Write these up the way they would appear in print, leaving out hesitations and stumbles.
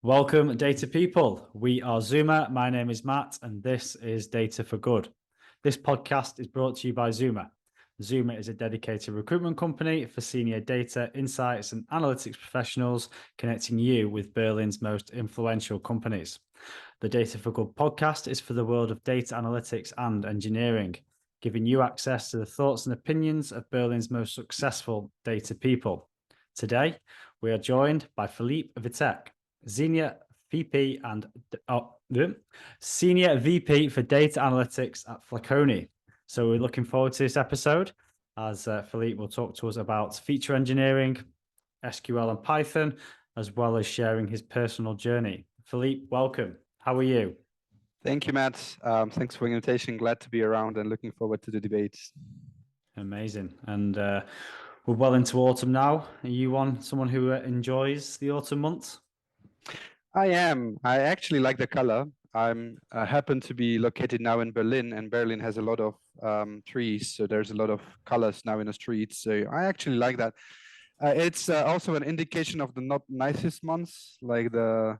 Welcome, data people. We are Zuma. My name is Matt, and this is Data for Good. This podcast is brought to you by Zuma. Zuma is a dedicated recruitment company for senior data, insights, and analytics professionals, connecting you with Berlin's most influential companies. The Data for Good podcast is for the world of data analytics and engineering, giving you access to the thoughts and opinions of Berlin's most successful data people. Today, we are joined by Filip Vítek, Senior VP Senior VP for Data Analytics at Flaconi. So we're looking forward to this episode as Filip will talk to us about feature engineering, SQL and Python, as well as sharing his personal journey. Filip, welcome. How are you? Thank you, Matt. Thanks for the invitation. Glad to be around and looking forward to the debates. Amazing. And we're well into autumn now. Are you someone who enjoys the autumn months? I am. I actually like the color. I happen to be located now in Berlin, and Berlin has a lot of trees, so there's a lot of colors now in the streets. So I actually like that. It's also an indication of the not nicest months, like the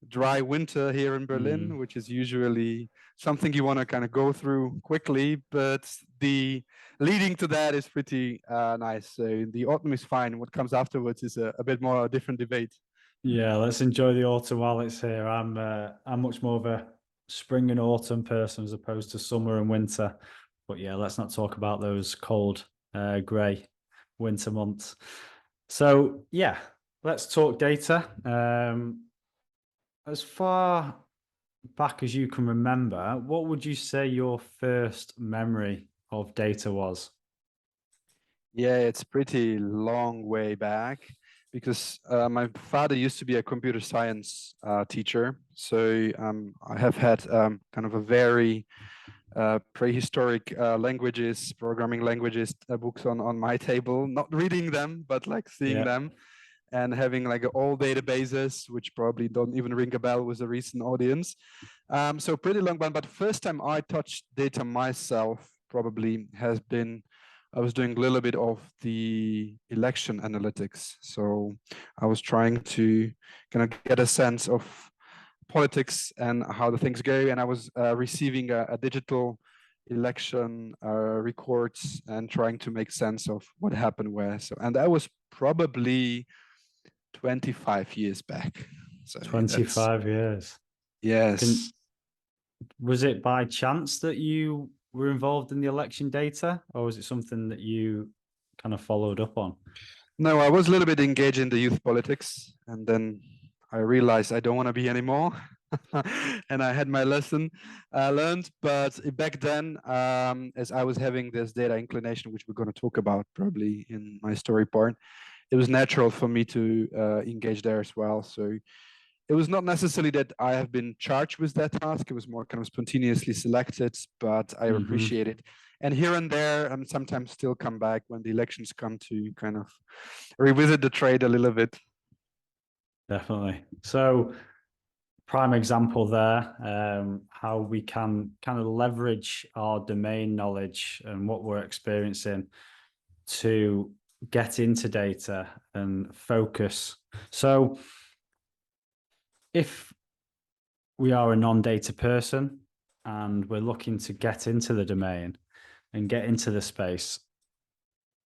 dry winter here in Berlin, which is usually something you want to kind of go through quickly, but the leading to that is pretty nice. So the autumn is fine. What comes afterwards is a bit more a different debate. Yeah, let's enjoy the autumn while it's here. I'm much more of a spring and autumn person as opposed to summer and winter. But yeah, let's not talk about those cold, grey winter months. So yeah, let's talk data. As far back as you can remember, what would you say your first memory of data was? Yeah, it's pretty long way back because my father used to be a computer science teacher. So I have had kind of a very prehistoric languages, programming languages books on my table, not reading them, but like seeing them and having like all databases, which probably don't even ring a bell with the recent audience. So pretty long one, but first time I touched data myself probably has been I was doing a little bit of the election analytics. So I was trying to kind of get a sense of politics and how the things go. And I was receiving a digital election records and trying to make sense of what happened where. So, and that was probably 25 years back. So 25 years. Yes. Was it by chance that you were involved in the election data, or was it something that you kind of followed up on? No, I was a little bit engaged in the youth politics, and then I realized I don't want to be anymore. And I had my lesson learned, but back then, as I was having this data inclination, which we're going to talk about probably in my story part, it was natural for me to engage there as well. So it was not necessarily that I have been charged with that task. It was more kind of spontaneously selected, but I appreciate it. And here and there, I'm sometimes still come back when the elections come to kind of revisit the trade a little bit. Definitely. So prime example there, how we can kind of leverage our domain knowledge and what we're experiencing to get into data and focus. So if we are a non-data person and we're looking to get into the domain and get into the space,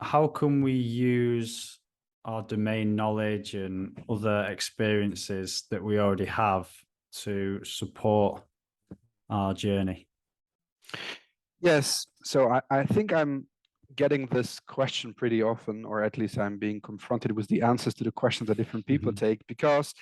how can we use our domain knowledge and other experiences that we already have to support our journey? Yes. So I think I'm getting this question pretty often, or at least I'm being confronted with the answers to the questions that different people take, because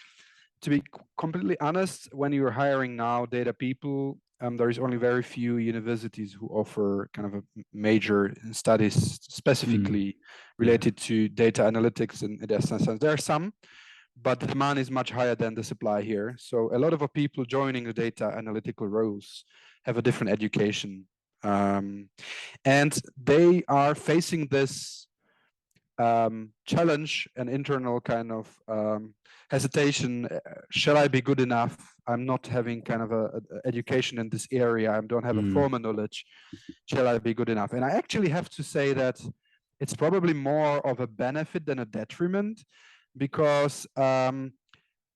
to be completely honest, when you're hiring now data people, there is only very few universities who offer kind of a major studies specifically related to data analytics in that sense. There are some, but the demand is much higher than the supply here. So a lot of people joining the data analytical roles have a different education. And they are facing this challenge, an internal kind of hesitation. Shall I be good enough? I'm not having kind of a education in this area. I don't have a formal knowledge. Shall I be good enough? And I actually have to say that it's probably more of a benefit than a detriment, because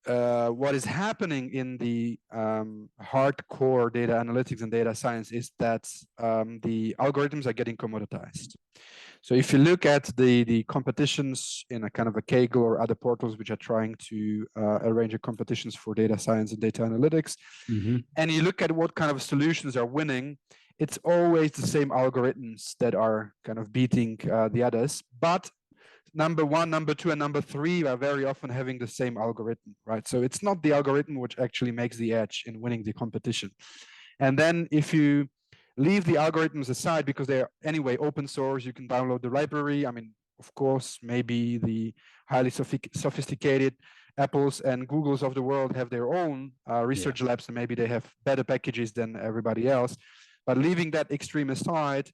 what is happening in the hardcore data analytics and data science is that the algorithms are getting commoditized. So if you look at the competitions in a kind of a Kaggle or other portals which are trying to arrange competitions for data science and data analytics, and you look at what kind of solutions are winning, it's always the same algorithms that are kind of beating the others. But number one, number two, and number three are very often having the same algorithm, right? So it's not the algorithm which actually makes the edge in winning the competition. And then if you leave the algorithms aside, because they're anyway open source, you can download the library. I mean, of course, maybe the highly sophisticated Apples and Googles of the world have their own research labs, and maybe they have better packages than everybody else. But leaving that extreme aside,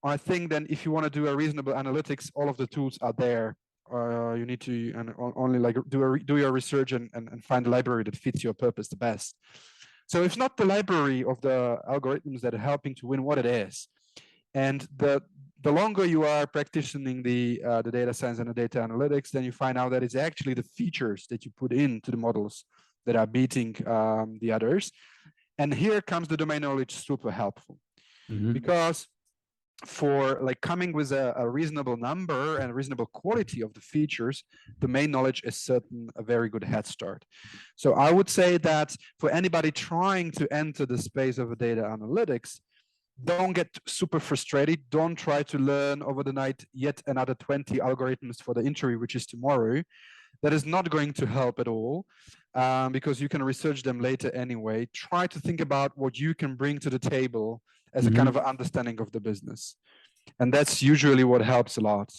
I think then if you want to do a reasonable analytics, all of the tools are there. You need to only like do your research and find a library that fits your purpose the best. So it's not the library of the algorithms that are helping to win what it is. And the longer you are practicing the data science and the data analytics, then you find out that it's actually the features that you put into the models that are beating the others. And here comes the domain knowledge super helpful. Because for like coming with a reasonable number and reasonable quality of the features, domain knowledge is a very good head start. So I would say that for anybody trying to enter the space of data analytics, don't get super frustrated. Don't try to learn over the night yet another 20 algorithms for the interview, which is tomorrow. That is not going to help at all, because you can research them later anyway. Try to think about what you can bring to the table as a kind of understanding of the business. And that's usually what helps a lot.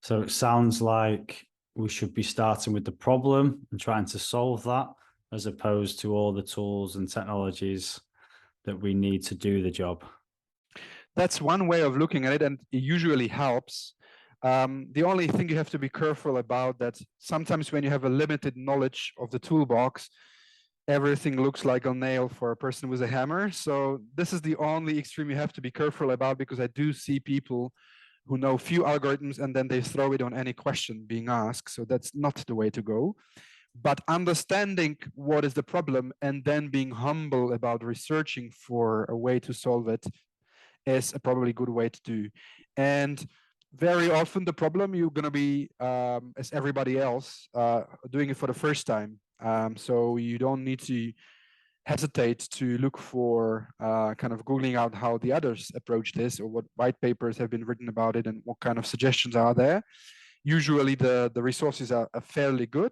So it sounds like we should be starting with the problem and trying to solve that, as opposed to all the tools and technologies that we need to do the job. That's one way of looking at it, and it usually helps. The only thing you have to be careful about that sometimes when you have a limited knowledge of the toolbox, everything looks like a nail for a person with a hammer. So this is the only extreme you have to be careful about, because I do see people who know few algorithms and then they throw it on any question being asked. So that's not the way to go. But understanding what is the problem and then being humble about researching for a way to solve it is a probably good way to do. And very often the problem you're going to be, as everybody else, doing it for the first time. So you don't need to hesitate to look for kind of Googling out how the others approach this, or what white papers have been written about it and what kind of suggestions are there. Usually the resources are fairly good.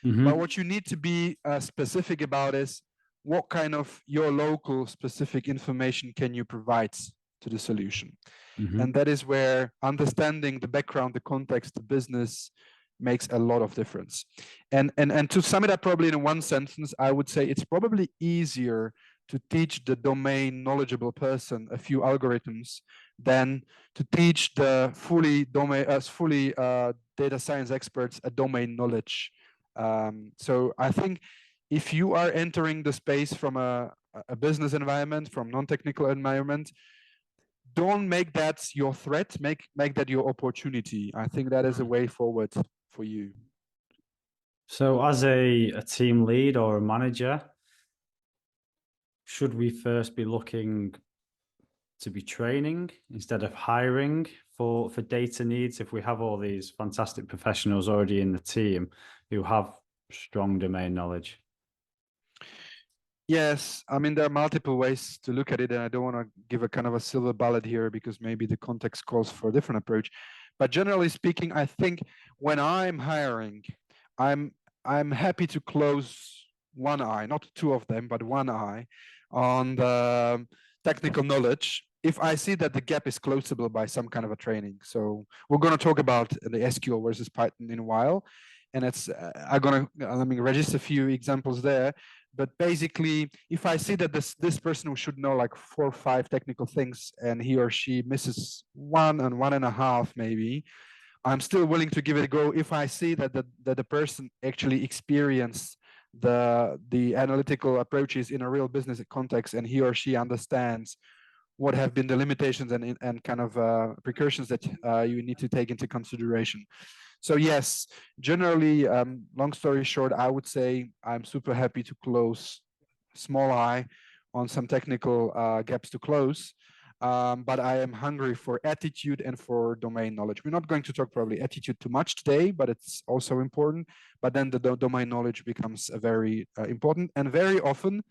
But what you need to be specific about is what kind of your local specific information can you provide to the solution. And that is where understanding the background, the context, the business makes a lot of difference. And to sum it up probably in one sentence, I would say it's probably easier to teach the domain knowledgeable person a few algorithms than to teach the fully data science experts a domain knowledge. So I think if you are entering the space from a business environment, from non-technical environment, don't make that your threat, make that your opportunity. I think that is a way forward for you. So as a team lead or a manager, should we first be looking to be training instead of hiring for data needs if we have all these fantastic professionals already in the team who have strong domain knowledge? Yes, I mean, there are multiple ways to look at it, and I don't want to give a kind of a silver bullet here because maybe the context calls for a different approach. But generally speaking, I think when I'm hiring, I'm happy to close one eye, not two of them, but one eye on the technical knowledge if I see that the gap is closable by some kind of a training. So we're going to talk about the SQL versus Python in a while, and it's I'm going to let me register a few examples there. But basically, if I see that this person who should know like 4 or 5 technical things and he or she misses 1 and 1.5 maybe, I'm still willing to give it a go if I see that the person actually experienced the analytical approaches in a real business context, and he or she understands what have been the limitations and kind of precautions that you need to take into consideration. So yes, generally, long story short, I would say I'm super happy to close small I on some technical gaps to close. But I am hungry for attitude and for domain knowledge. We're not going to talk probably attitude too much today, but it's also important. But then the domain knowledge becomes a very important, and very often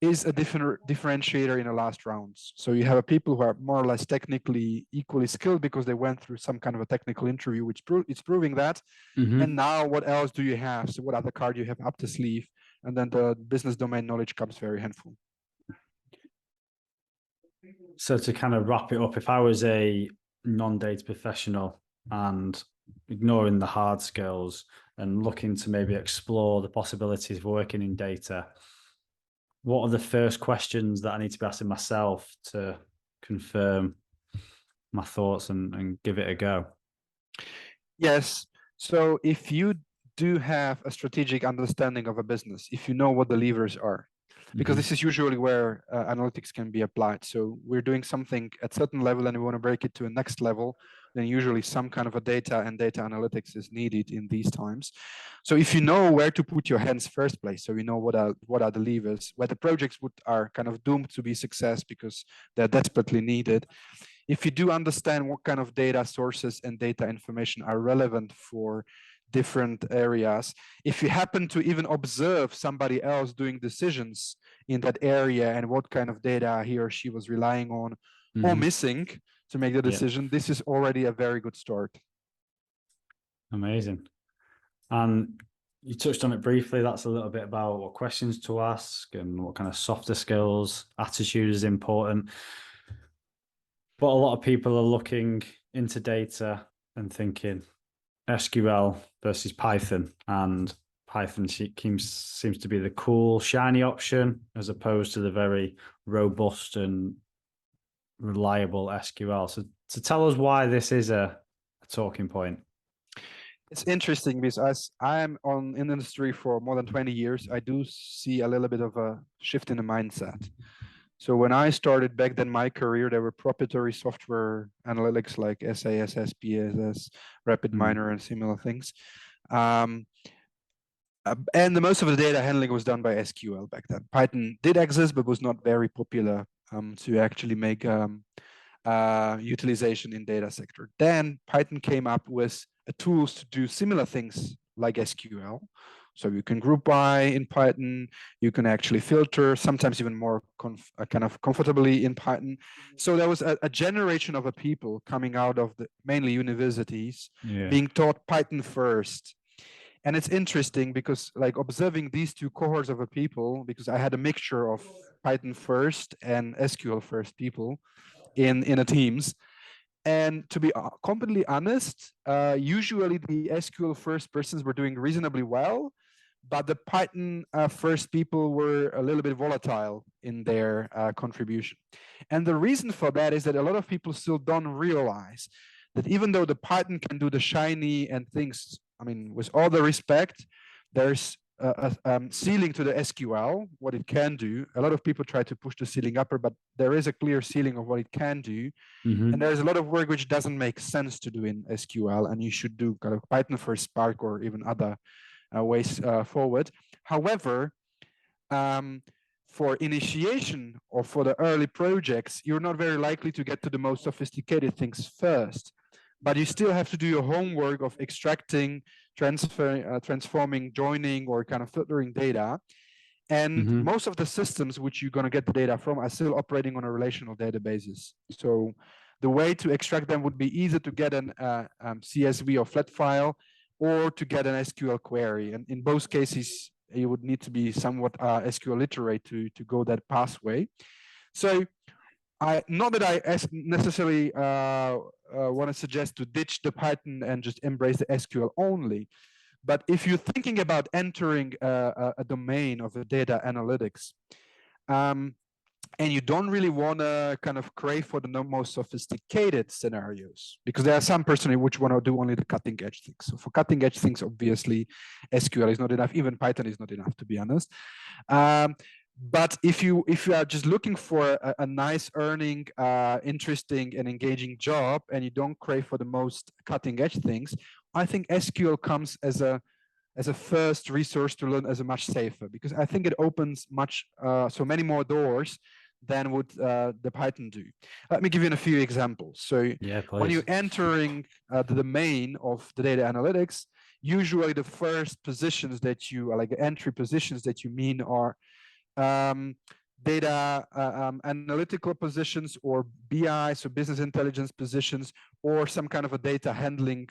is a different differentiator in the last rounds. So you have people who are more or less technically equally skilled because they went through some kind of a technical interview, which it's proving that. And now what else do you have? So what other card you have up the sleeve? And then the business domain knowledge comes very handful. So to kind of wrap it up, if I was a non-data professional and ignoring the hard skills and looking to maybe explore the possibilities of working in data, what are the first questions that I need to be asking myself to confirm my thoughts and give it a go? Yes. So if you do have a strategic understanding of a business, if you know what the levers are, because this is usually where analytics can be applied. So we're doing something at certain level and we want to break it to a next level, then usually some kind of a data and data analytics is needed in these times. So if you know where to put your hands first place, so you know what are the levers, where the projects are kind of doomed to be success because they're desperately needed. If you do understand what kind of data sources and data information are relevant for different areas, if you happen to even observe somebody else doing decisions in that area and what kind of data he or she was relying on or missing to make the decision, this is already a very good start. Amazing. And you touched on it briefly. That's a little bit about what questions to ask and what kind of softer skills, attitude is important. But a lot of people are looking into data and thinking SQL versus Python, and Python seems to be the cool, shiny option as opposed to the very robust and reliable SQL. So tell us why this is a talking point. It's interesting because I'm in the industry for more than 20 years, I do see a little bit of a shift in the mindset. So when I started back then my career, there were proprietary software analytics like SAS, SPSS, RapidMiner, and similar things. And most of the data handling was done by SQL back then. Python did exist, but was not very popular to actually make utilization in data sector. Then Python came up with tools to do similar things like SQL. So you can group by in Python, you can actually filter, sometimes even more kind of comfortably in Python. So there was a generation of people coming out of mainly universities being taught Python first. And it's interesting because like observing these two cohorts of people, because I had a mixture of Python first and SQL first people in a teams. And to be completely honest, usually the SQL first persons were doing reasonably well, but the Python first people were a little bit volatile in their contribution. And the reason for that is that a lot of people still don't realize that even though the Python can do the shiny and things, I mean, with all the respect, there's a ceiling to the SQL, what it can do. A lot of people try to push the ceiling upper, but there is a clear ceiling of what it can do. And there's a lot of work which doesn't make sense to do in SQL, and you should do kind of Python for Spark or even other ways forward. However, for initiation or for the early projects, you're not very likely to get to the most sophisticated things first, but you still have to do your homework of extracting, transforming, joining, or kind of filtering data. And most of the systems which you're going to get the data from are still operating on a relational databases. So the way to extract them would be either to get an CSV or flat file, or to get an SQL query. And in both cases, you would need to be somewhat SQL literate to go that pathway. So not that I necessarily want to suggest to ditch the Python and just embrace the SQL only. But if you're thinking about entering a domain of the data analytics, and you don't really want to kind of crave for the most sophisticated scenarios, because there are some personally which want to do only the cutting edge things. So for cutting edge things, obviously, SQL is not enough. Even Python is not enough, to be honest. But if you are just looking for a nice earning, interesting and engaging job, and you don't crave for the most cutting edge things, I think SQL comes as a first resource to learn as a much safer, because I think it opens so many more doors than would the Python do. Let me give you a few examples. So Yeah, when you're please. entering the domain of the data analytics, usually the first positions that you like entry positions that you mean are data analytical positions, or BI, so business intelligence positions, or some kind of a data handling.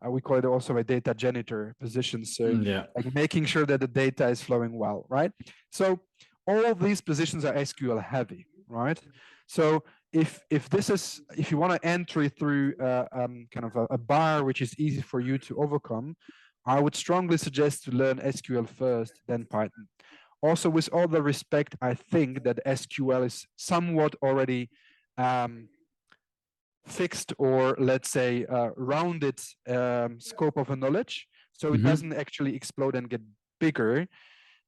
We call it also a data janitor position. So like making sure that the data is flowing well, right? So all of these positions are SQL heavy, right? So if you want to enter through kind of a bar which is easy for you to overcome, I would strongly suggest to learn SQL first, then Python. Also, with all the respect, I think that SQL is somewhat already fixed, or let's say rounded scope of a knowledge, so it doesn't actually explode and get bigger.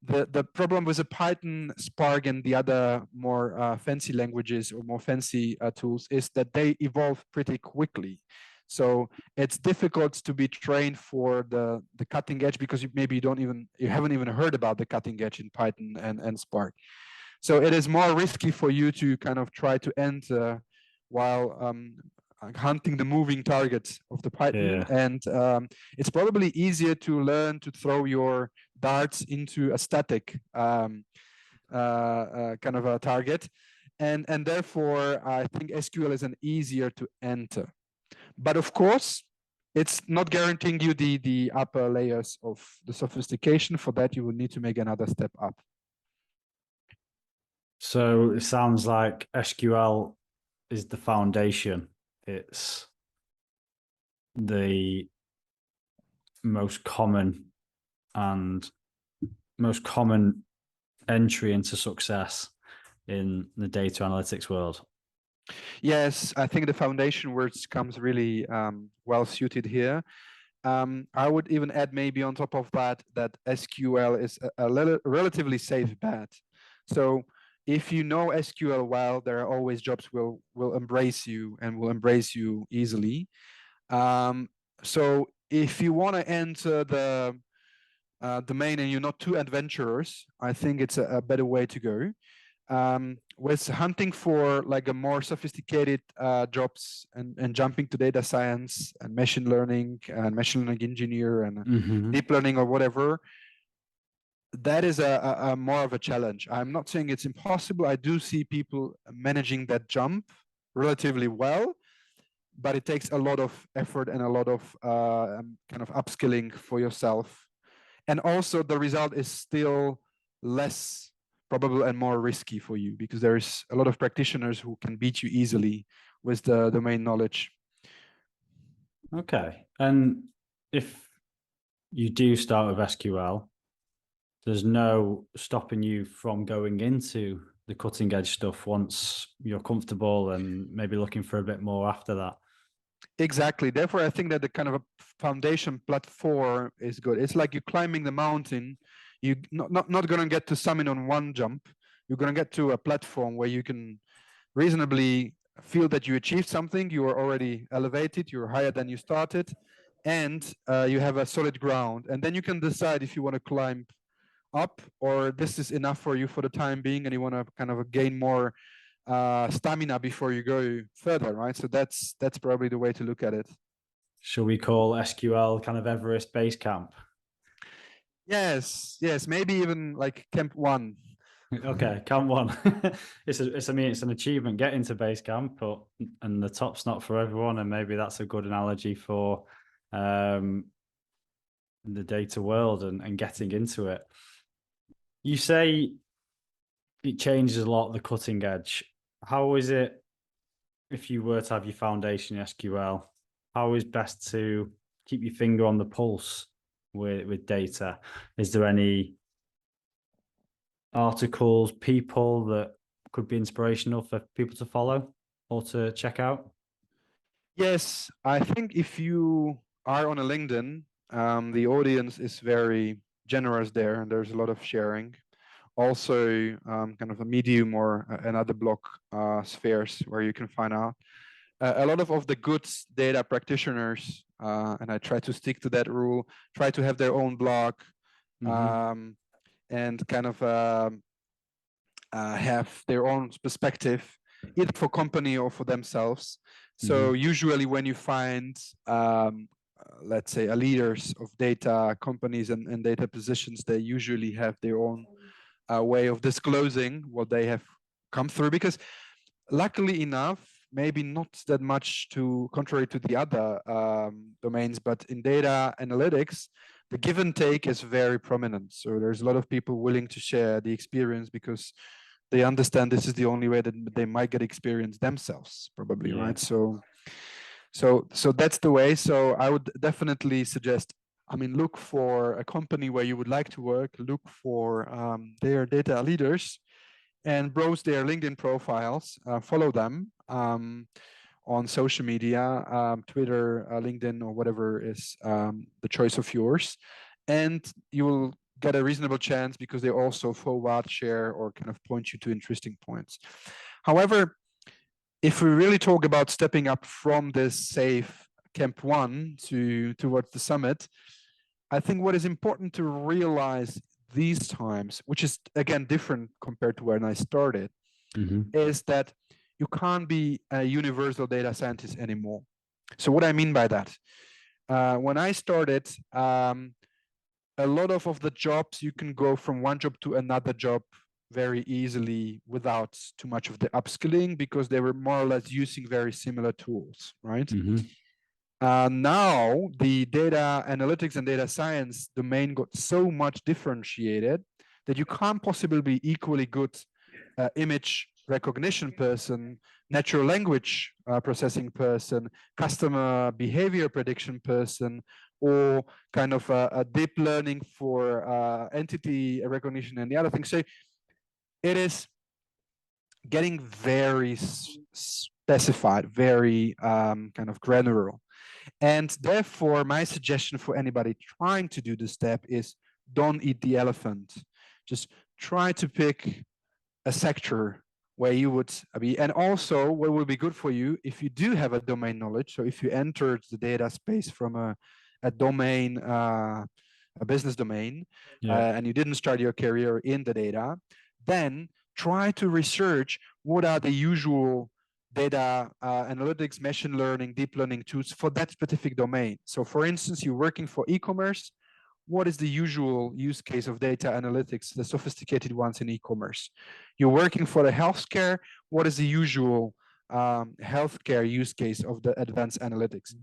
The problem with the Python, Spark, and the other more fancy languages or more fancy tools is that they evolve pretty quickly. So it's difficult to be trained for the cutting edge, because you haven't even heard about the cutting edge in Python and Spark. So it is more risky for you to kind of try to enter while hunting the moving targets of the Python. And it's probably easier to learn to throw your darts into a static kind of a target. And therefore, I think SQL is an easier to enter. But of course, it's not guaranteeing you the upper layers of the sophistication. For that, you will need to make another step up. So it sounds like SQL is the foundation. It's the most common entry into success in the data analytics world. Yes, I think the foundation words comes really well suited here. I would even add maybe on top of that SQL is a relatively safe bet. So if you know SQL well, there are always jobs will embrace you and will embrace you easily. So if you want to enter the domain and you're not too adventurous, I think it's a better way to go. With hunting for like a more sophisticated jobs and jumping to data science and machine learning engineer and deep learning or whatever, that is a more of a challenge. I'm not saying it's impossible. I do see people managing that jump relatively well, but it takes a lot of effort and a lot of kind of upskilling for yourself. And also the result is still less probable and more risky for you, because there is a lot of practitioners who can beat you easily with the domain knowledge. Okay. And if you do start with SQL, there's no stopping you from going into the cutting edge stuff once you're comfortable and maybe looking for a bit more after that. Exactly. Therefore, I think that the kind of a foundation platform is good. It's like you're climbing the mountain. You're not going to get to summit on one jump. You're going to get to a platform where you can reasonably feel that you achieved something. You are already elevated. You're higher than you started, and you have a solid ground. And then you can decide if you want to climb up, or this is enough for you for the time being, and you want to kind of gain more stamina before you go further, right? So that's probably the way to look at it. Shall we call SQL kind of Everest Base Camp? Yes, maybe even like Camp 1. Okay, Camp 1. It's an achievement getting to base camp, and the top's not for everyone, and maybe that's a good analogy for the data world and getting into it. You say it changes a lot, the cutting edge. How is it if you were to have your foundation in SQL? How is best to keep your finger on the pulse with data? Is there any articles, people that could be inspirational for people to follow or to check out? Yes, I think if you are on a LinkedIn, the audience is very generous there, and there's a lot of sharing. Also, kind of a Medium or another blog spheres where you can find out a lot of the good data practitioners and I try to stick to that rule, try to have their own blog, and kind of have their own perspective, either for company or for themselves. So usually when you find, let's say, leaders of data companies and data positions, they usually have their own way of disclosing what they have come through, because luckily enough, maybe not that much to contrary to the other domains, but in data analytics, the give and take is very prominent. So there's a lot of people willing to share the experience because they understand this is the only way that they might get experience themselves, probably, right? So that's the way. So I would definitely suggest, I mean, look for a company where you would like to work, look for their data leaders, and browse their LinkedIn profiles, follow them on social media, Twitter, LinkedIn, or whatever is the choice of yours. And you will get a reasonable chance because they also forward, share, or kind of point you to interesting points. However, if we really talk about stepping up from this safe Camp 1 towards the summit, I think what is important to realize these times, which is again different compared to when I started, is that you can't be a universal data scientist anymore. So what I mean by that, when I started, a lot of the jobs, you can go from one job to another job very easily without too much of the upskilling, because they were more or less using very similar tools, right? Now the data analytics and data science domain got so much differentiated that you can't possibly be equally good image recognition person, natural language processing person, customer behavior prediction person, or kind of a deep learning for entity recognition and the other things. So it is getting very specified, very kind of granular. And therefore, my suggestion for anybody trying to do this step is don't eat the elephant. Just try to pick a sector where you would be, and also what will be good for you if you do have a domain knowledge. So if you entered the data space from a domain, a business domain, and you didn't start your career in the data, then try to research what are the usual data analytics, machine learning, deep learning tools for that specific domain. So for instance, you're working for e-commerce. What is the usual use case of data analytics, the sophisticated ones in e-commerce? You're working for the healthcare. What is the usual healthcare use case of the advanced analytics?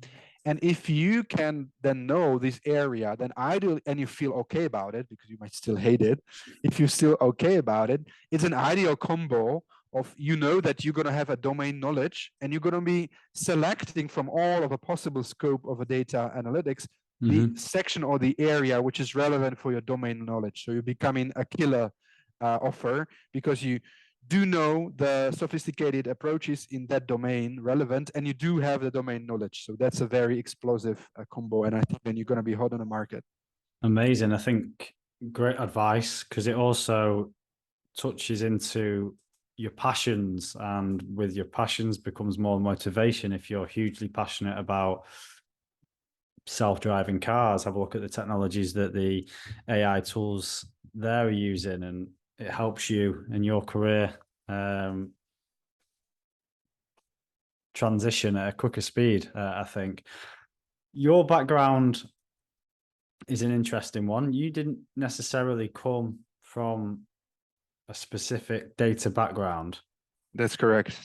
And if you can then know this area, then ideally, and you feel okay about it, because you might still hate it, if you're still okay about it, it's an ideal combo of, you know, that you're going to have a domain knowledge and you're going to be selecting from all of a possible scope of a data analytics, the section or the area which is relevant for your domain knowledge. So you're becoming a killer offer because you do know the sophisticated approaches in that domain relevant, and you do have the domain knowledge. So that's a very explosive combo, and I think then you're going to be hot on the market. Amazing. I think great advice, because it also touches into your passions, and with your passions becomes more motivation. If you're hugely passionate about self-driving cars, have a look at the technologies that the AI tools they're using, and it helps you in your career transition at a quicker speed. I think your background is an interesting one. You didn't necessarily come from a specific data background. That's correct.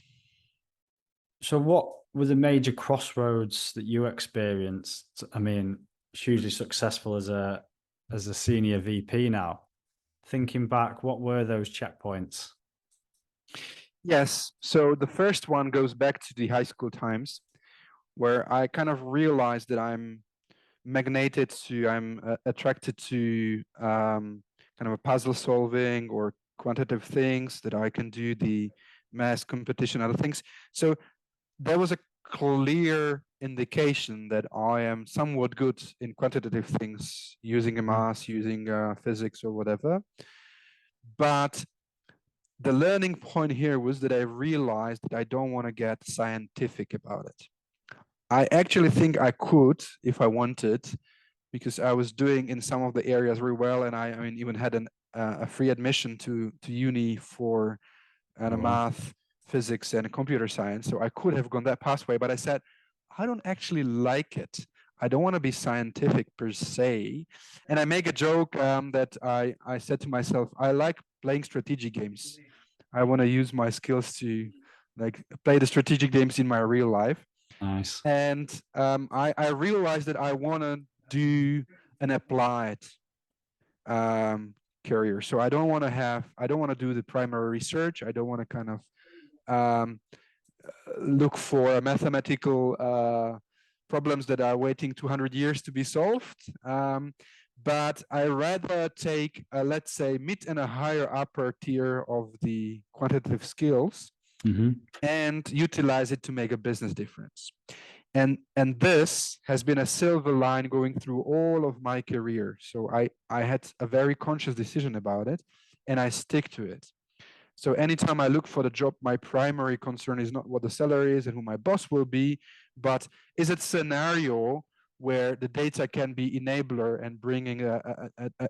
So what were the major crossroads that you experienced? I mean, hugely successful as a senior VP now. Thinking back, what were those checkpoints? Yes. So the first one goes back to the high school times, where I kind of realized that I'm attracted to kind of a puzzle solving or quantitative things, that I can do the math competition, other things. So there was a clear indication that I am somewhat good in quantitative things, using a math, using physics or whatever. But the learning point here was that I realized that I don't want to get scientific about it. I actually think I could if I wanted, because I was doing in some of the areas very well, and I mean even had a free admission to uni for math, physics, and computer science. So I could have gone that pathway, but I said I don't actually like it. I don't want to be scientific per se. And I make a joke that I said to myself, I like playing strategic games. I want to use my skills to like play the strategic games in my real life. Nice. And I realized that I want to do an applied career. So I don't want to do the primary research. I don't want to kind of look for mathematical problems that are waiting 200 years to be solved. But I rather take, let's say, mid and a higher upper tier of the quantitative skills and utilize it to make a business difference. And this has been a silver line going through all of my career. So I had a very conscious decision about it, and I stick to it. So anytime I look for the job, my primary concern is not what the salary is and who my boss will be, but is it scenario where the data can be enabler and bringing a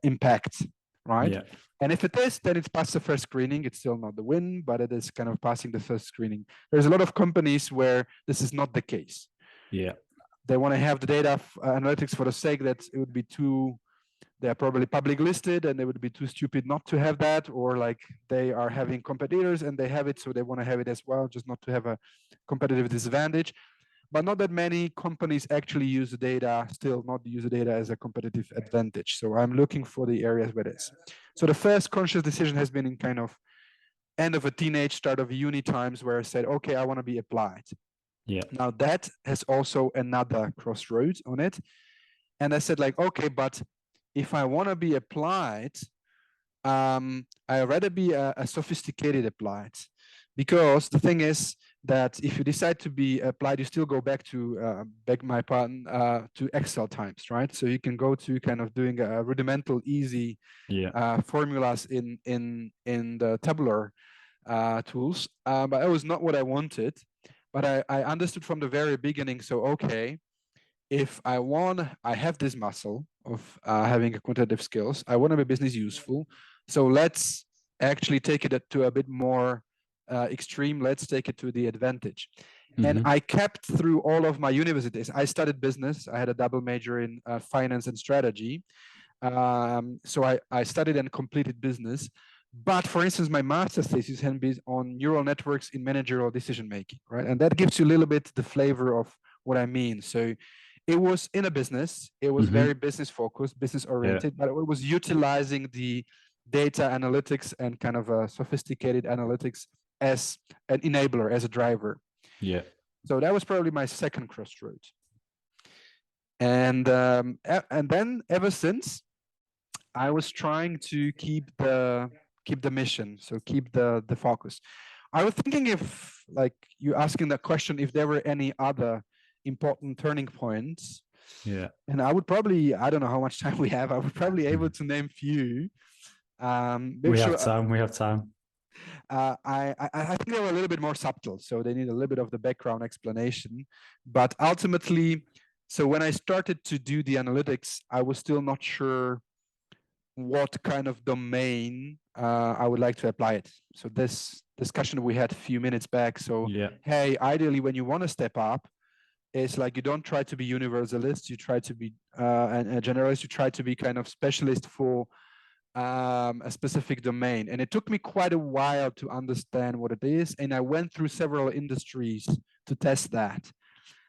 impact, right? Yeah. And if it is, then it's past the first screening. It's still not the win, but it is kind of passing the first screening. There's a lot of companies where this is not the case. Yeah. They want to have the data analytics for the sake that it would be too, they're probably public listed and they would be too stupid not to have that, or like they are having competitors and they have it, so they want to have it as well, just not to have a competitive disadvantage. But not that many companies actually use the data, still not use the data as a competitive advantage. So I'm looking for the areas where it is. So the first conscious decision has been in kind of end of a teenage, start of uni times, where I said, okay, I want to be applied. Yeah. Now that has also another crossroads on it. And I said like, okay, but if I want to be applied, I rather be a sophisticated applied, because the thing is that if you decide to be applied, you still go back to beg my pardon to Excel times, right? So you can go to kind of doing a rudimental, easy formulas in the tabular tools, but that was not what I wanted. But I understood from the very beginning. So okay, if I have this muscle of having a quantitative skills. I want to be business useful. So let's actually take it to a bit more extreme. Let's take it to the advantage. And I kept through all of my universities. I studied business. I had a double major in finance and strategy. So I studied and completed business. But for instance, my master's thesis had been on neural networks in managerial decision making, right? And that gives you a little bit the flavor of what I mean. So it was in a business. It was very business focused, business oriented, but it was utilizing the data analytics and kind of a sophisticated analytics as an enabler, as a driver. Yeah. So that was probably my second crossroads. And then ever since, I was trying to keep the mission, so keep the focus. I was thinking, if like you asking that question, if there were any other important turning points. Yeah. And I would probably, I don't know how much time we have. I would probably able to name few. We have time. I think they were a little bit more subtle, so they need a little bit of the background explanation. But ultimately, so when I started to do the analytics, I was still not sure what kind of domain I would like to apply it. So this discussion we had a few minutes back. So hey, ideally, when you want to step up, it's like you don't try to be universalist. You try to be a generalist. You try to be kind of specialist for a specific domain. And it took me quite a while to understand what it is. And I went through several industries to test that.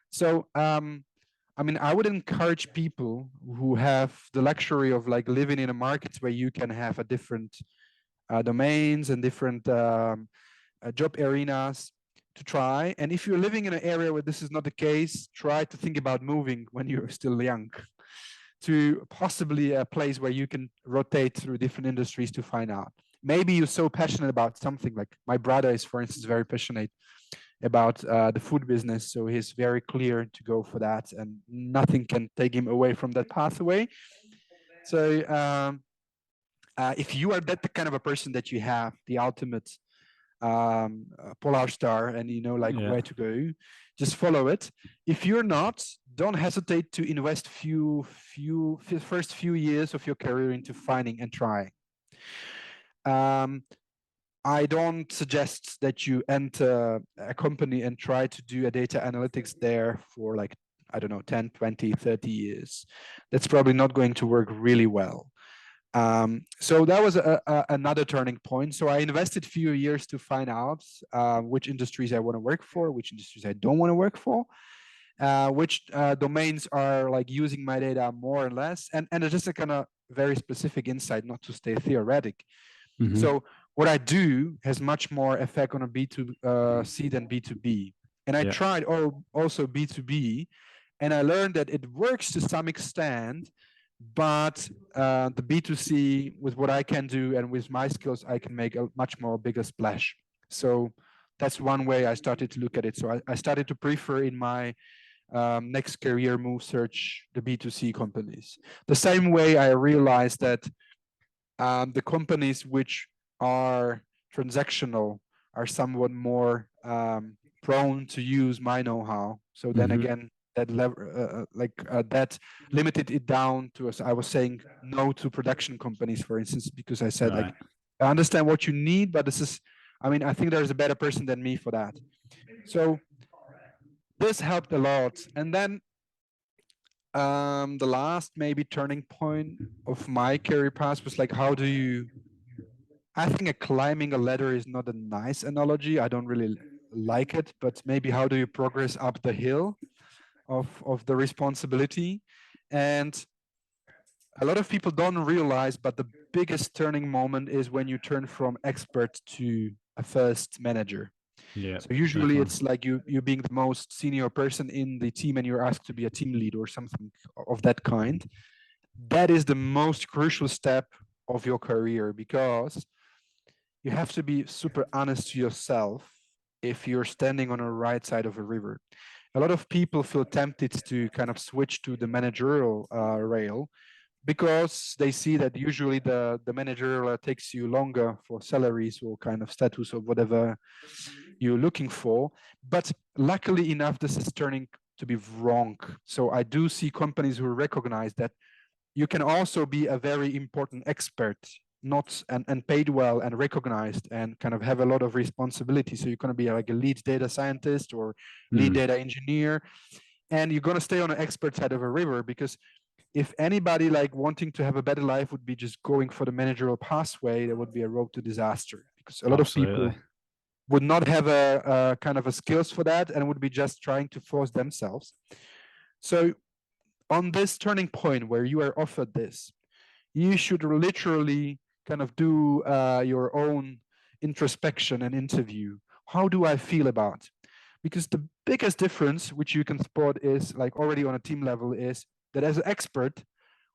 So I mean, I would encourage people who have the luxury of like living in a market where you can have a different domains and different job arenas to try. And if you're living in an area where this is not the case, try to think about moving when you're still young to possibly a place where you can rotate through different industries to find out. Maybe you're so passionate about something, like my brother is, for instance, very passionate about the food business. So he's very clear to go for that, and nothing can take him away from that pathway. So if you are that kind of a person that you have the ultimate polar star and you know like where to go. Just follow it. If you're not, don't hesitate to invest first few years of your career into finding and trying. I don't suggest that you enter a company and try to do a data analytics there for like, I don't know, 10, 20, 30 years. That's probably not going to work really well. So that was another turning point. So I invested a few years to find out which industries I want to work for, which industries I don't want to work for, which domains are like using my data more or less. And it's just a kind of very specific insight, not to stay theoretic. Mm-hmm. So what I do has much more effect on a B2C than B2B. And I tried also B2B, and I learned that it works to some extent, but the B2C, with what I can do and with my skills, I can make a much more bigger splash. So that's one way I started to look at it. So I started to prefer in my next career move search the B2C companies. The same way I realized that the companies which are transactional are somewhat more prone to use my know-how. So then again, that that limited it down to, as I was saying, no to production companies, for instance, because I said like, I understand what you need, but this is, I mean, I think there's a better person than me for that. So this helped a lot. And then the last maybe turning point of my career path was like, how do you, I think climbing a ladder is not a nice analogy. I don't really like it, but maybe how do you progress up the hill of the responsibility? And a lot of people don't realize, but the biggest turning moment is when you turn from expert to a first manager. Yeah. So usually it's like you being the most senior person in the team and you're asked to be a team lead or something of that kind. That is the most crucial step of your career, because you have to be super honest to yourself if you're standing on the right side of a river. A lot of people feel tempted to kind of switch to the managerial rail because they see that usually the managerial takes you longer for salaries or kind of status or whatever you're looking for. But luckily enough, this is turning to be wrong. So I do see companies who recognize that you can also be a very important expert, not and paid well and recognized and kind of have a lot of responsibility. So you're going to be like a lead data scientist or lead data engineer, and you're going to stay on an expert side of a river, because if anybody like wanting to have a better life would be just going for the managerial pathway, that would be a road to disaster, because a lot of people would not have a kind of a skills for that and would be just trying to force themselves. So on this turning point where you are offered this, you should literally kind of do your own introspection and interview. How do I feel about? Because the biggest difference which you can spot is like already on a team level is that as an expert,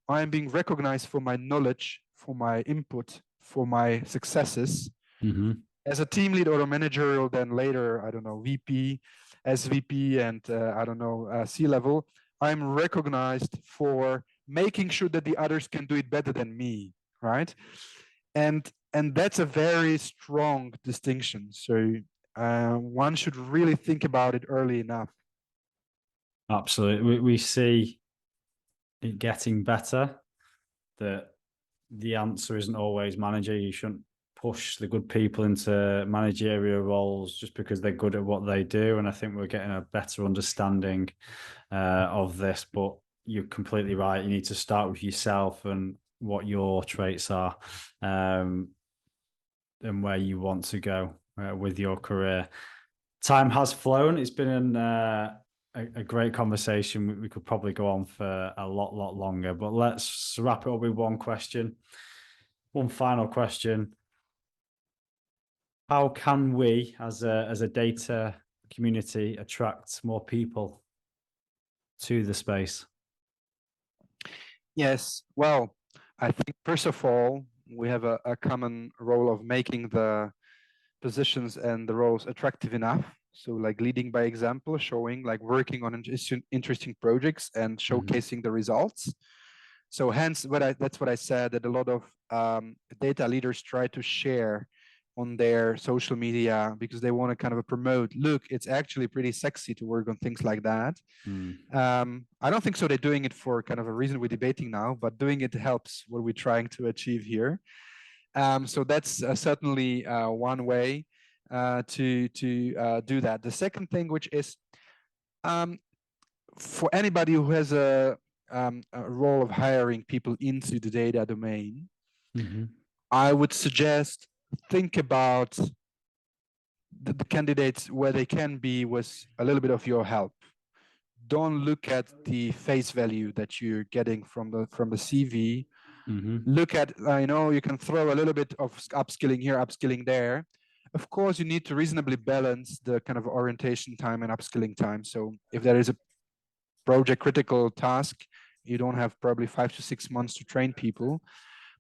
I am being recognized for my knowledge, for my input, for my successes. As a team lead or a managerial, then later, I don't know, VP, SVP, and I don't know, C-level, I'm recognized for making sure that the others can do it better than me, right? And that's a very strong distinction. So one should really think about it early enough. Absolutely. We see it getting better, that the answer isn't always manager. You shouldn't push the good people into managerial roles just because they're good at what they do. And I think we're getting a better understanding of this, but you're completely right. You need to start with yourself and what your traits are and where you want to go with your career. Time has flown. It's been a great conversation. We could probably go on for a lot longer, but let's wrap it up with one question. One final question. How can we, as a data community, attract more people to the space? Yes, well, I think first of all, we have a common role of making the positions and the roles attractive enough. So like leading by example, showing like working on interesting projects and showcasing the results. So hence, that's what I said, that a lot of data leaders try to share on their social media because they want to kind of promote, look, it's actually pretty sexy to work on things like that. I don't think so they're doing it for kind of a reason we're debating now, but doing it helps what we're trying to achieve here. So that's certainly one way to do that. The second thing, which is for anybody who has a role of hiring people into the data domain, I would suggest think about the candidates where they can be with a little bit of your help. Don't look at the face value that you're getting from the CV. Look at, you can throw a little bit of upskilling here, upskilling there. Of course, you need to reasonably balance the kind of orientation time and upskilling time. So if there is a project critical task, you don't have probably 5 to 6 months to train people.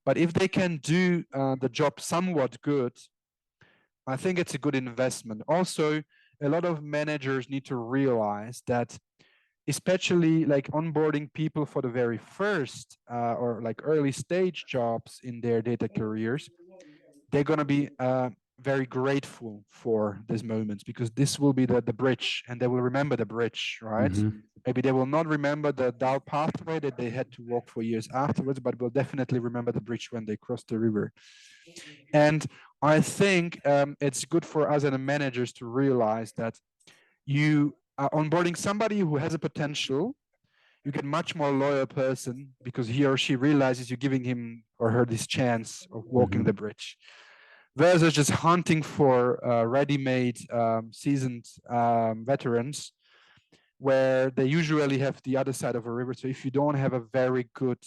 But if they can do the job somewhat good, I think it's a good investment. Also, a lot of managers need to realize that, especially like onboarding people for the very first or like early stage jobs in their data careers, they're going to be very grateful for these moments because this will be the bridge, and they will remember the bridge, right? Maybe they will not remember the dull pathway that they had to walk for years afterwards, but will definitely remember the bridge when they crossed the river. And I think it's good for us and managers to realize that you are onboarding somebody who has a potential. You get much more loyal person because he or she realizes you're giving him or her this chance of walking the bridge, versus just hunting for ready-made seasoned veterans, where they usually have the other side of a river. So if you don't have a very good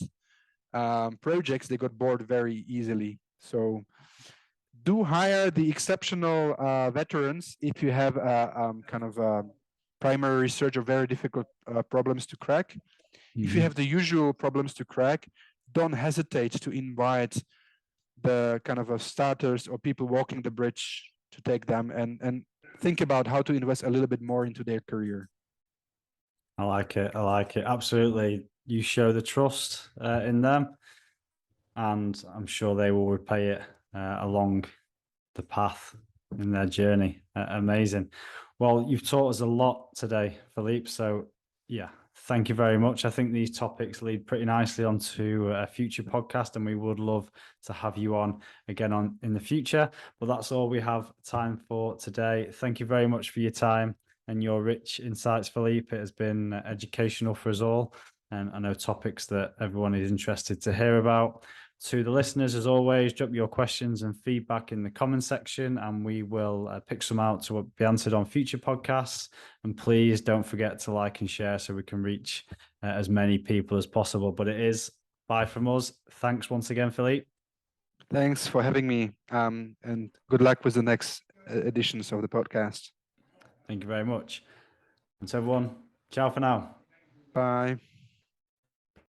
projects, they got bored very easily. So do hire the exceptional veterans if you have a kind of primary research or very difficult problems to crack. If you have the usual problems to crack, don't hesitate to invite the kind of starters or people walking the bridge to take them, and think about how to invest a little bit more into their career. I like it. Absolutely. You show the trust in them, and I'm sure they will repay it along the path in their journey. Amazing. Well, you've taught us a lot today, Filip. So yeah, thank you very much. I think these topics lead pretty nicely onto a future podcast, and we would love to have you on again in the future. But that's all we have time for today. Thank you very much for your time and your rich insights, Filip. It has been educational for us all, and I know topics that everyone is interested to hear about. To the listeners, as always, drop your questions and feedback in the comment section, and we will pick some out to be answered on future podcasts. And please don't forget to like and share so we can reach as many people as possible. But it is bye from us. Thanks once again, Filip. Thanks for having me, and good luck with the next editions of the podcast. Thank you very much. And to everyone, ciao for now. Bye.